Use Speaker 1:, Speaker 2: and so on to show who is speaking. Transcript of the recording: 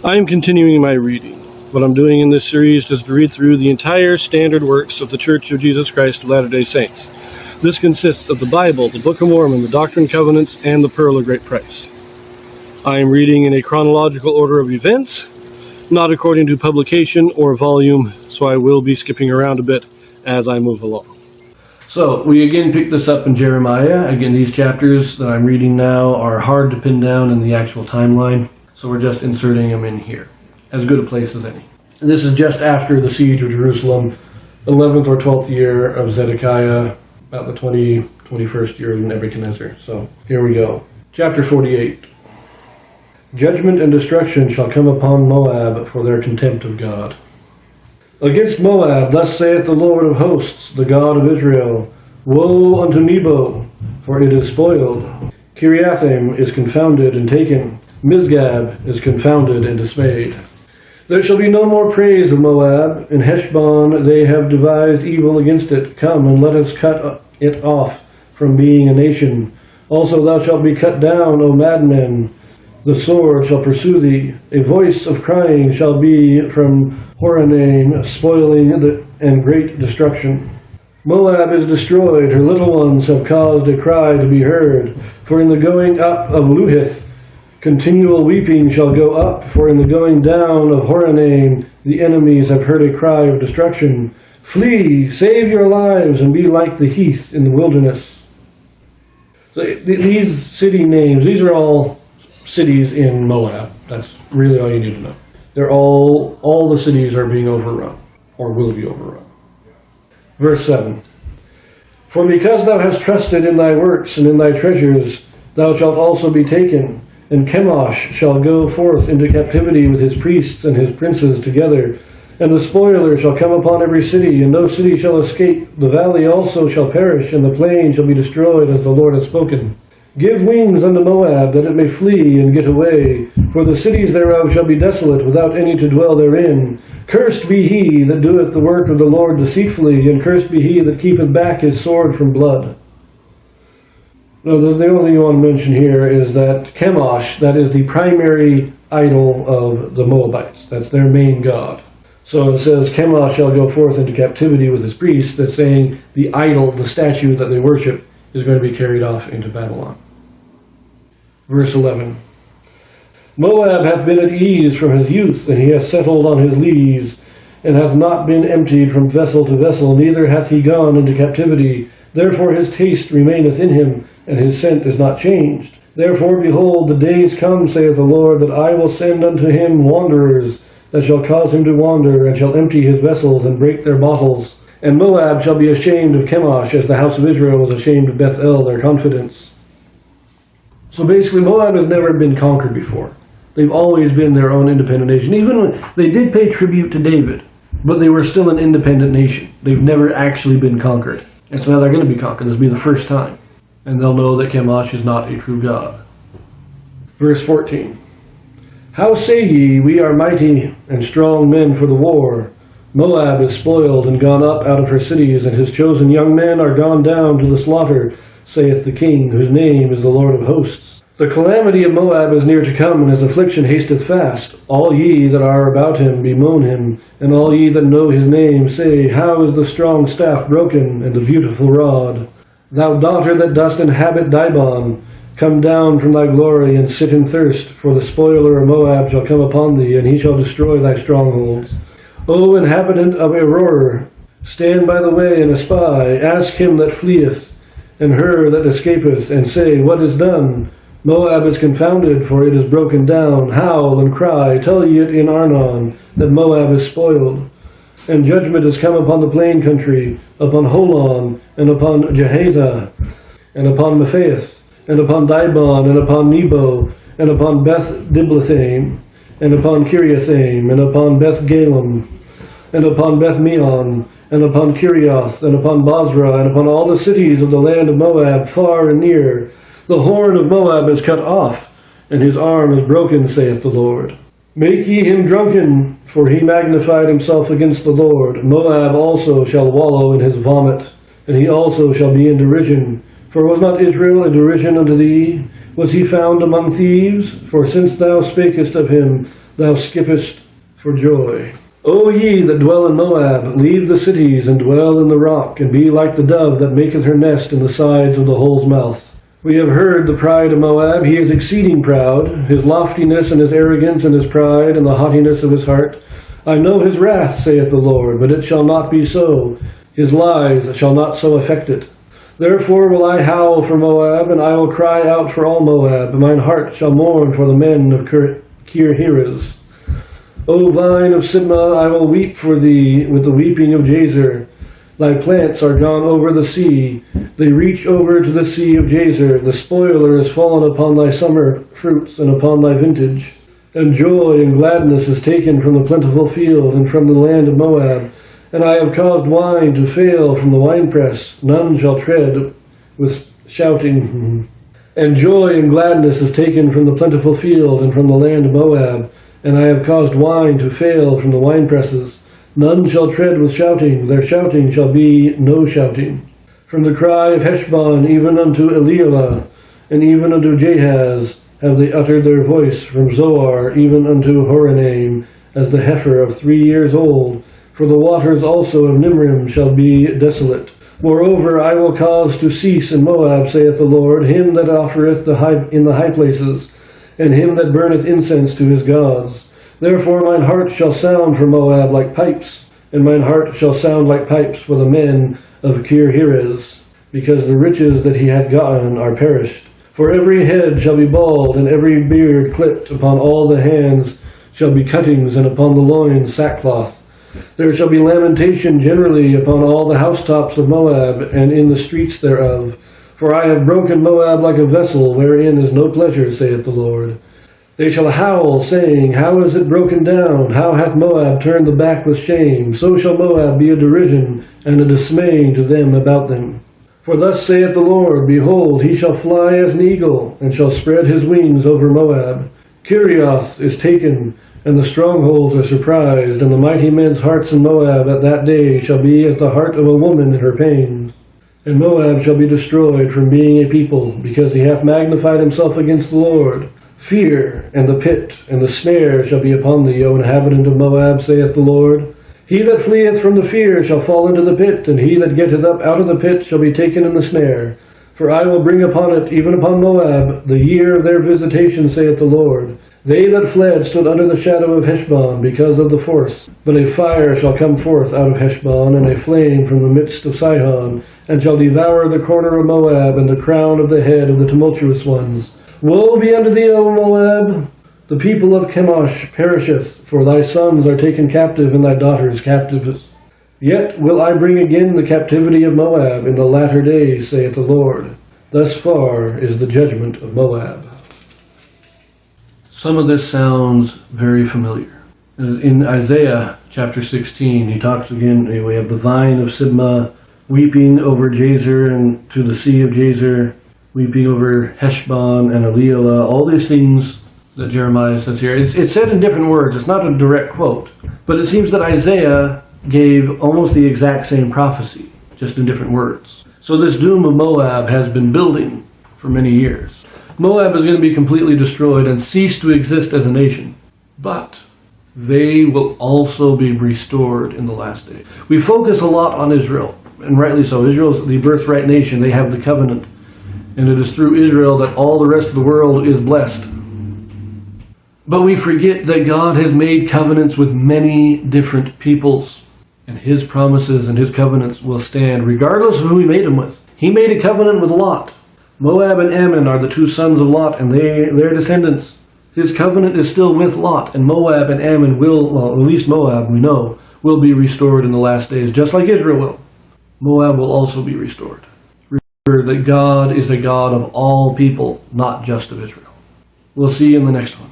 Speaker 1: I am continuing my reading. What I'm doing in this series is to read through the entire standard works of the Church of Jesus Christ of Latter-day Saints. This consists of the Bible, the Book of Mormon, the Doctrine and Covenants, and the Pearl of Great Price. I am reading in a chronological order of events, not according to publication or volume, so I will be skipping around a bit as I move along. So, we again pick this up in Jeremiah. Again, these chapters that I'm reading now are hard to pin down in the actual timeline, so we're just inserting them in here, as good a place as any. And this is just after the siege of Jerusalem, 11th or 12th year of Zedekiah, about the 21st year of Nebuchadnezzar. So, here we go. Chapter 48. Judgment and destruction shall come upon Moab for their contempt of God. Against Moab, thus saith the Lord of hosts, the God of Israel, Woe unto Nebo, for it is spoiled. Kiriathaim is confounded and taken. Misgab is confounded and dismayed. There shall be no more praise of Moab. In Heshbon they have devised evil against it. Come, and let us cut it off from being a nation. Also thou shalt be cut down, O madmen. The sword shall pursue thee. A voice of crying shall be from Horonaim, spoiling and great destruction. Moab is destroyed. Her little ones have caused a cry to be heard. For in the going up of Luhith, continual weeping shall go up, for in the going down of Horonaim the enemies have heard a cry of destruction. Flee, save your lives, and be like the heath in the wilderness. So these city names, these are all cities in Moab. That's really all you need to know. They're all the cities are being overrun, or will be overrun. Verse 7. For because thou hast trusted in thy works and in thy treasures, thou shalt also be taken. And Chemosh shall go forth into captivity with his priests and his princes together. And the spoiler shall come upon every city, and no city shall escape. The valley also shall perish, and the plain shall be destroyed, as the Lord has spoken. Give wings unto Moab, that it may flee and get away. For the cities thereof shall be desolate, without any to dwell therein. Cursed be he that doeth the work of the Lord deceitfully, and cursed be he that keepeth back his sword from blood. Now, the only thing I want to mention here is that Chemosh, that is the primary idol of the Moabites. That's their main god. So it says, Chemosh shall go forth into captivity with his priests. That's saying the idol, the statue that they worship, is going to be carried off into Babylon. Verse 11. Moab hath been at ease from his youth, and he hath settled on his lees, and hath not been emptied from vessel to vessel, neither hath he gone into captivity. Therefore his taste remaineth in him, and his scent is not changed. Therefore, behold, the days come, saith the Lord, that I will send unto him wanderers, that shall cause him to wander, and shall empty his vessels, and break their bottles. And Moab shall be ashamed of Chemosh, as the house of Israel was ashamed of Bethel, their confidence. So basically, Moab has never been conquered before. They've always been their own independent nation. Even when they did pay tribute to David, but they were still an independent nation. They've never actually been conquered. And so now they're going to be conquered. This will be the first time. And they'll know that Chemosh is not a true God. Verse 14. How say ye, we are mighty and strong men for the war? Moab is spoiled and gone up out of her cities, and his chosen young men are gone down to the slaughter, saith the King, whose name is the Lord of hosts. The calamity of Moab is near to come, and his affliction hasteth fast. All ye that are about him bemoan him, and all ye that know his name say, How is the strong staff broken, and the beautiful rod? Thou daughter that dost inhabit Dibon, come down from thy glory, and sit in thirst, for the spoiler of Moab shall come upon thee, and he shall destroy thy strongholds. O inhabitant of Aroer, stand by the way and espy, ask him that fleeth, and her that escapeth, and say, What is done? Moab is confounded, for it is broken down. Howl and cry, tell ye it in Arnon, that Moab is spoiled. And judgment is come upon the plain country, upon Holon, and upon Jehaza, and upon Mephaeth, and upon Dibon, and upon Nebo, and upon Beth Diblathaim, and upon Kiriathaim, and upon Beth Galem, and upon Beth Meon, and upon Kirioth, and upon Bozrah, and upon all the cities of the land of Moab, far and near. The horn of Moab is cut off, and his arm is broken, saith the Lord. Make ye him drunken, for he magnified himself against the Lord. Moab also shall wallow in his vomit, and he also shall be in derision. For was not Israel a derision unto thee? Was he found among thieves? For since thou spakest of him, thou skippest for joy. O ye that dwell in Moab, leave the cities, and dwell in the rock, and be like the dove that maketh her nest in the sides of the hole's mouth. We have heard the pride of Moab. He is exceeding proud, his loftiness and his arrogance and his pride and the haughtiness of his heart. I know his wrath, saith the Lord, but it shall not be so. His lies shall not so affect it. Therefore will I howl for Moab, and I will cry out for all Moab. Mine heart shall mourn for the men of Kir-Heres. O vine of Sibmah, I will weep for thee with the weeping of Jazer. Thy plants are gone over the sea. They reach over to the sea of Jazer. The spoiler is fallen upon thy summer fruits and upon thy vintage. And joy and gladness is taken from the plentiful field and from the land of Moab. And I have caused wine to fail from the winepress. None shall tread with shouting. And joy and gladness is taken from the plentiful field and from the land of Moab. And I have caused wine to fail from the winepresses. None shall tread with shouting. Their shouting shall be no shouting. From the cry of Heshbon even unto Elilah, and even unto Jahaz, have they uttered their voice. From Zoar even unto Horonaim, as the heifer of 3 years old. For the waters also of Nimrim shall be desolate. Moreover, I will cause to cease in Moab, saith the Lord, him that offereth in the high places, and him that burneth incense to his gods. Therefore mine heart shall sound for Moab like pipes, and mine heart shall sound like pipes for the men of Kir-Heres, because the riches that he hath gotten are perished. For every head shall be bald, and every beard clipped. Upon all the hands shall be cuttings, and upon the loins sackcloth. There shall be lamentation generally upon all the housetops of Moab, and in the streets thereof. For I have broken Moab like a vessel, wherein is no pleasure, saith the Lord. They shall howl, saying, How is it broken down? How hath Moab turned the back with shame? So shall Moab be a derision, and a dismaying to them about them. For thus saith the Lord, Behold, he shall fly as an eagle, and shall spread his wings over Moab. Kirioth is taken, and the strongholds are surprised, and the mighty men's hearts in Moab at that day shall be as the heart of a woman in her pains. And Moab shall be destroyed from being a people, because he hath magnified himself against the Lord. Fear, and the pit, and the snare shall be upon thee, O inhabitant of Moab, saith the Lord. He that fleeth from the fear shall fall into the pit, and he that getteth up out of the pit shall be taken in the snare. For I will bring upon it, even upon Moab, the year of their visitation, saith the Lord. They that fled stood under the shadow of Heshbon, because of the force. But a fire shall come forth out of Heshbon, and a flame from the midst of Sihon, and shall devour the corner of Moab, and the crown of the head of the tumultuous ones. Woe be unto thee, O Moab! The people of Chemosh perisheth, for thy sons are taken captive, and thy daughters captives. Yet will I bring again the captivity of Moab in the latter days, saith the Lord. Thus far is the judgment of Moab. Some of this sounds very familiar. In Isaiah chapter 16, he talks again, we have the vine of Sibmah weeping over Jazer and to the sea of Jazer, weeping over Heshbon and Elilah, all these things that Jeremiah says here. It's said in different words. It's not a direct quote. But it seems that Isaiah gave almost the exact same prophecy, just in different words. So this doom of Moab has been building for many years. Moab is going to be completely destroyed and cease to exist as a nation. But they will also be restored in the last days. We focus a lot on Israel, and rightly so. Israel is the birthright nation. They have the covenant. And it is through Israel that all the rest of the world is blessed. But we forget that God has made covenants with many different peoples. And his promises and his covenants will stand regardless of who he made them with. He made a covenant with Lot. Moab and Ammon are the two sons of Lot, and their descendants. His covenant is still with Lot, and Moab and Ammon will, well, at least Moab, we know, will be restored in the last days, just like Israel will. Moab will also be restored. Remember that God is a God of all people, not just of Israel. We'll see you in the next one.